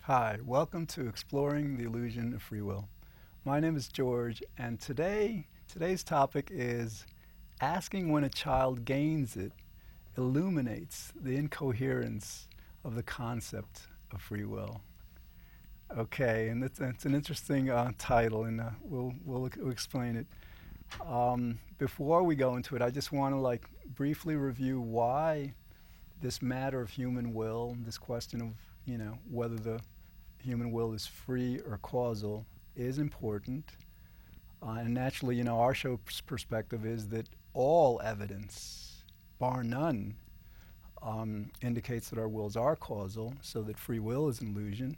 Hi, welcome to Exploring the Illusion of Free Will. My name is George, and today's topic is asking when a child gains it illuminates the incoherence of the concept of free will. Okay, and it's an interesting title, and we'll explain it. Before we go into it, I just want to briefly review why this matter of human will, this question of whether the human will is free or causal, is important. And naturally, our show's perspective is that all evidence, bar none, indicates that our wills are causal, so that free will is an illusion.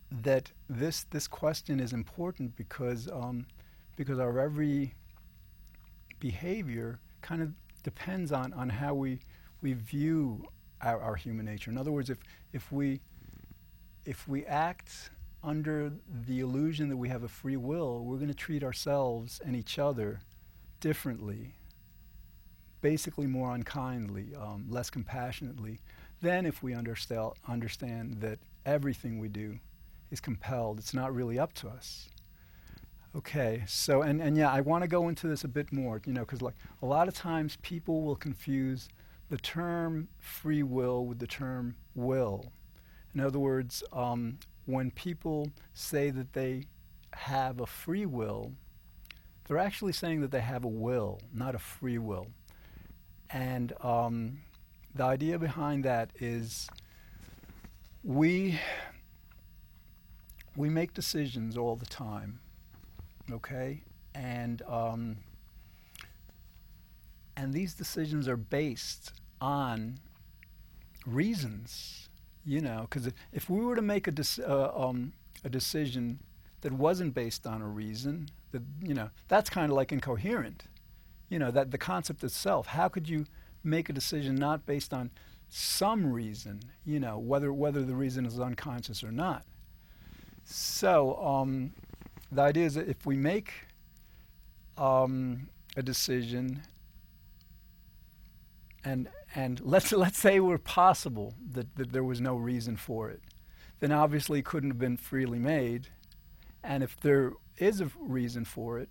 That this question is important because our every behavior kind of depends on how we view our human nature. In other words, if we act under the illusion that we have a free will, we're going to treat ourselves and each other differently, basically more unkindly, less compassionately, than if we understand that everything we do is compelled. It's not really up to us. Okay, so and yeah, I want to go into this a bit more, because a lot of times people will confuse the term free will with the term will. In other words, when people say that they have a free will, they're actually saying that they have a will, not a free will. And the idea behind that is we make decisions all the time, okay? And these decisions are based on reasons, because if we were to make a decision that wasn't based on a reason, that's kind of like incoherent. That the concept itself, how could you make a decision not based on some reason, whether the reason is unconscious or not? So the idea is that if we make a decision, and let's say we're possible that there was no reason for it, then obviously it couldn't have been freely made. And if there is a reason for it,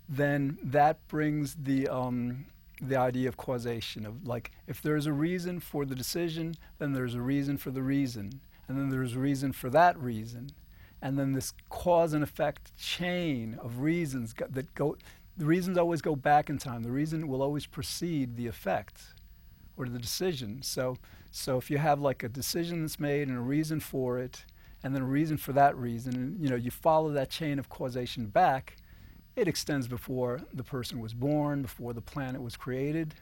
then that brings the idea of causation, of if there's a reason for the decision, then there's a reason for the reason, and then there's a reason for that reason, and then this cause and effect chain of reasons that go. The reasons always go back in time. The reason will always precede the effect or the decision. So if you have a decision that's made and a reason for it, and then a reason for that reason, and you follow that chain of causation back, it extends before the person was born, before the planet was created,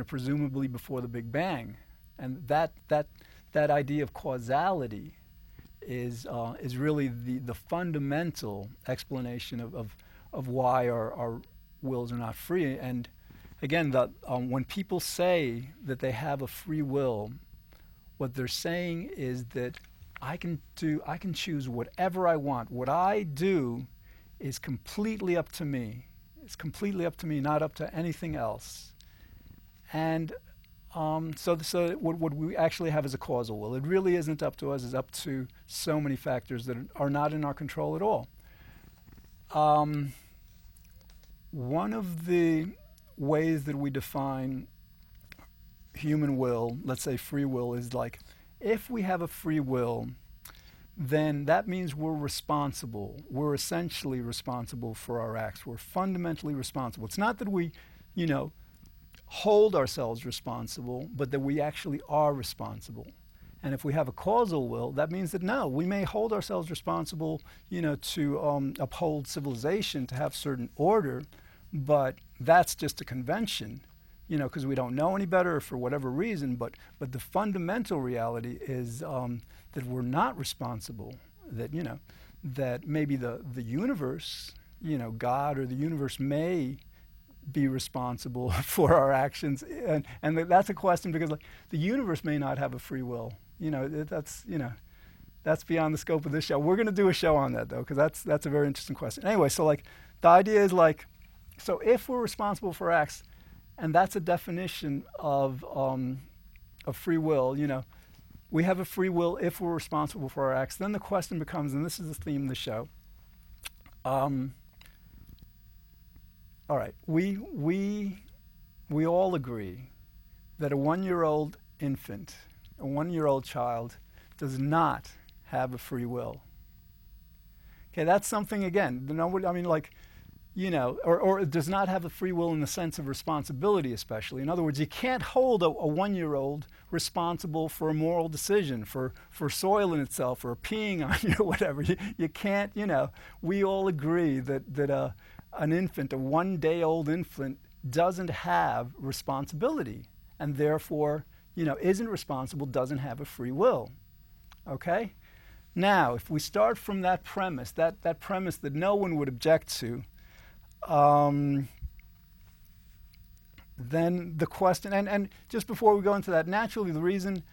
presumably before the Big Bang. And that idea of causality is really the fundamental explanation of why our wills are not free. And again, when people say that they have a free will, what they're saying is that I can choose whatever I want. What I do is completely up to me. It's completely up to me, not up to anything else. And so what we actually have is a causal will. It really isn't up to us. It's up to so many factors that are not in our control at all. One of the ways that we define human will, let's say free will, is if we have a free will, then that means we're responsible. We're essentially responsible for our acts. We're fundamentally responsible. It's not that we, hold ourselves responsible, but that we actually are responsible. And if we have a causal will, that means that no, we may hold ourselves responsible, to uphold civilization, to have certain order, but that's just a convention, because we don't know any better for whatever reason. But the fundamental reality is that we're not responsible. That maybe the universe, God or the universe may be responsible for our actions, and that's a question because the universe may not have a free will. That's beyond the scope of this show. We're going to do a show on that though, because that's a very interesting question. Anyway, so the idea is so if we're responsible for acts, and that's a definition of of free will, we have a free will if we're responsible for our acts. Then the question becomes, and this is the theme of the show. All right, we all agree that a 1-year-old infant, a 1-year-old child, does not have a free will. Okay, that's something, again, or it does not have a free will in the sense of responsibility, especially. In other words, you can't hold a 1-year-old responsible for a moral decision, for soiling itself or peeing on you or whatever. You can't, we all agree that an infant, a 1-day-old infant, doesn't have responsibility and therefore, isn't responsible, doesn't have a free will. Okay? Now, if we start from that premise, that premise that no one would object to, then the question, and just before we go into that, naturally the reason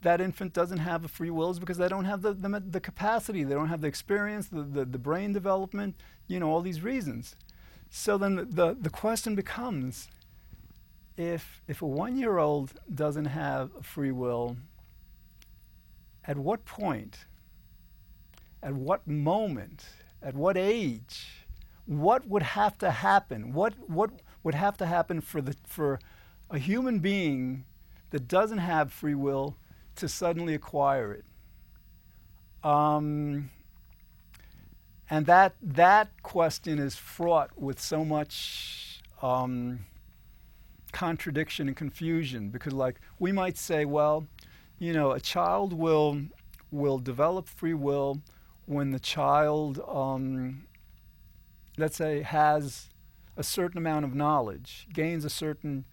that infant doesn't have a free will is because they don't have the capacity, they don't have the experience, the brain development, all these reasons. So then the question becomes, if a 1-year-old doesn't have a free will, at what point, at what moment, at what age, what would have to happen? What would have to happen for a human being that doesn't have free will to suddenly acquire it? And that question is fraught with so much contradiction and confusion, because we might say, well, a child will develop free will when the child, let's say, has a certain amount of knowledge, gains a certain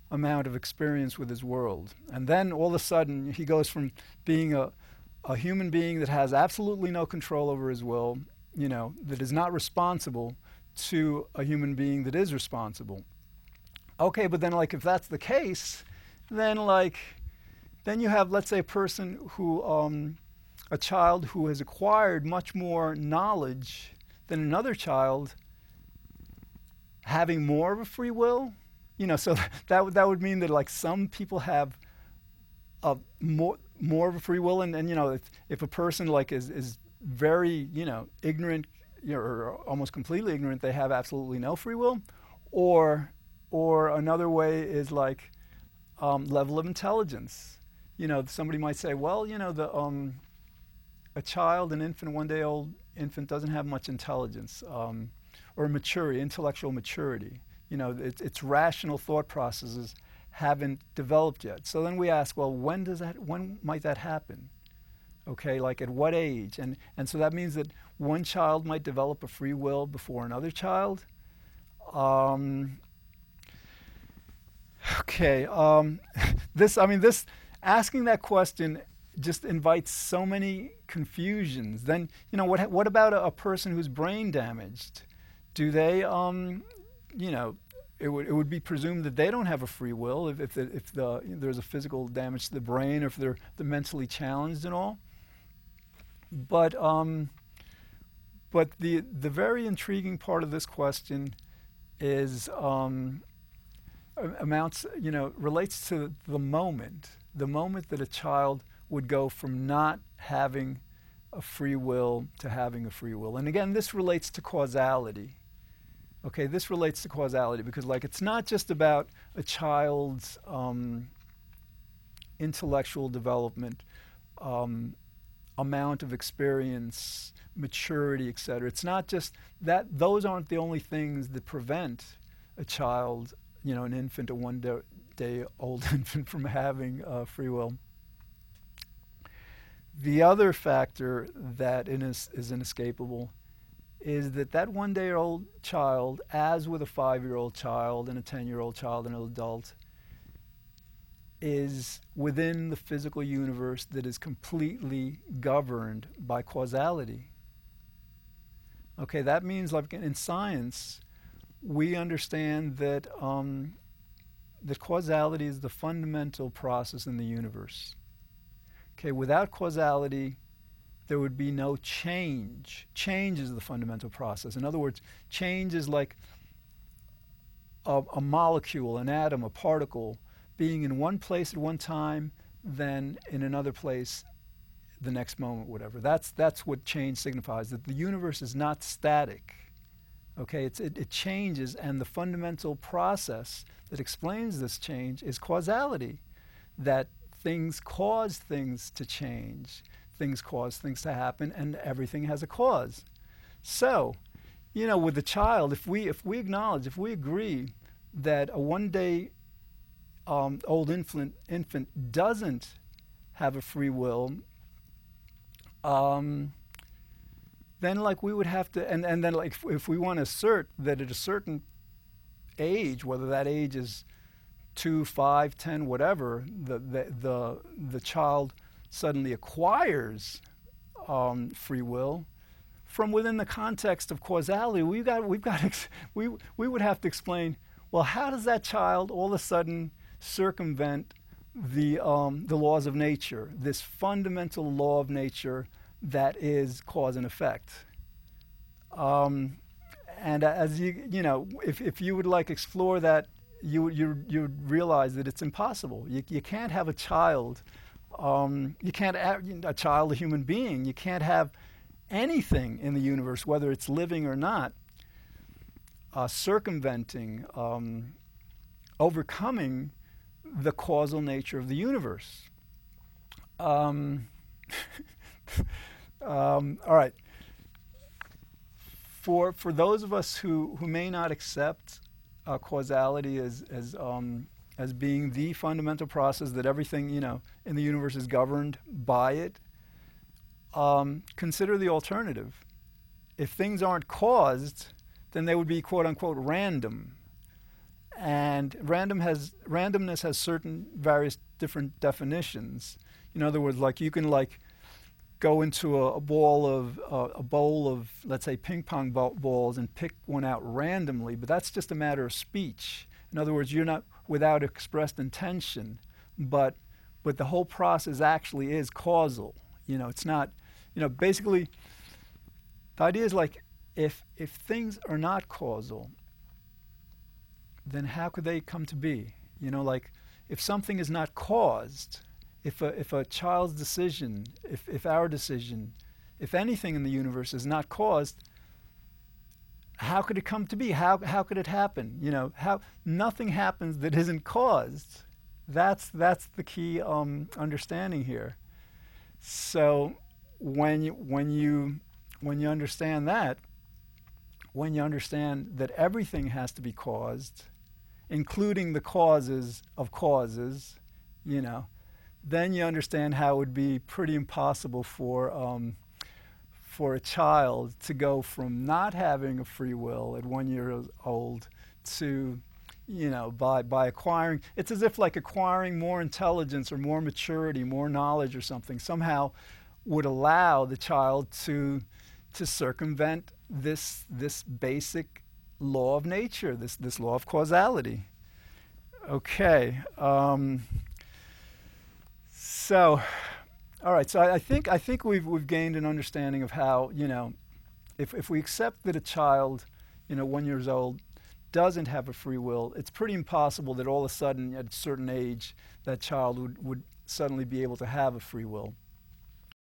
amount of experience with his world. And then all of a sudden he goes from being a human being that has absolutely no control over his will, that is not responsible, to a human being that is responsible. Okay, but then if that's the case, then you have, let's say, a person who, a child who has acquired much more knowledge than another child, having more of a free will. So that would mean that some people have more of a free will, and if a person is very ignorant, or almost completely ignorant, they have absolutely no free will. Or another way is level of intelligence. Somebody might say, well, a child, an infant, 1-day-old infant, doesn't have much intelligence or maturity, intellectual maturity. Its rational thought processes haven't developed yet. So then we ask, well, when might that happen? Okay, at what age? And so that means that one child might develop a free will before another child. This asking that question just invites so many confusions. Then, what about a person who's brain damaged? Do they, it would be presumed that they don't have a free will if there's a physical damage to the brain, or if they're mentally challenged and all. But the very intriguing part of this question is relates to the moment that a child would go from not having a free will to having a free will. And again, this relates to causality. Okay, this relates to causality because it's not just about a child's intellectual development, amount of experience, maturity, etc. It's not just that. Those aren't the only things that prevent a child, an infant, a 1-day-old infant, from having free will. The other factor that is inescapable is that 1-day-old child, as with a 5-year-old child and a 10-year-old child and an adult, is within the physical universe that is completely governed by causality. Okay, that means in science, we understand that that causality is the fundamental process in the universe. Okay, without causality, there would be no change. Change is the fundamental process. In other words, change is like a molecule, an atom, a particle, being in one place at one time, then in another place the next moment, whatever. That's what change signifies, that the universe is not static. Okay, it changes, and the fundamental process that explains this change is causality, that things cause things to change, things cause things to happen, and everything has a cause. So, with the child, if we acknowledge, if we agree that a one-day old infant doesn't have a free will, then like we would have to, and then like if we want to assert that at a certain age, whether that age is 2, 5, 10, whatever, the child suddenly acquires free will from within the context of causality, we would have to explain, well, how does that child all of a sudden circumvent the laws of nature, this fundamental law of nature that is cause and effect? And as if you would like explore that, you realize that it's impossible. You can't have a child. You can't have a child, a human being. You can't have anything in the universe, whether it's living or not, circumventing, overcoming the causal nature of the universe. All right. For those of us who may not accept causality as being the fundamental process, that everything in the universe is governed by it, consider the alternative. If things aren't caused, then they would be quote unquote random. And randomness has certain various different definitions. In other words, like you can go into a bowl of let's say ping pong balls and pick one out randomly, but that's just a matter of speech. In other words, you're not without expressed intention, but the whole process actually is causal. It's not. Basically, the idea is like if things are not causal, then how could they come to be? Like if something is not caused, if a child's decision, if our decision, if anything in the universe is not caused, how could it come to be? How could it happen? How nothing happens that isn't caused. That's the key understanding here. So when you understand that, when you understand that everything has to be caused, including the causes of causes, then you understand how it would be pretty impossible for a child to go from not having a free will at 1 year old to, by acquiring, it's as if like acquiring more intelligence or more maturity, more knowledge or something, somehow would allow the child to circumvent this basic law of nature, this law of causality. Okay. So, all right. So I think we've gained an understanding of how, if we accept that a child, 1 year old, doesn't have a free will, it's pretty impossible that all of a sudden at a certain age that child would suddenly be able to have a free will.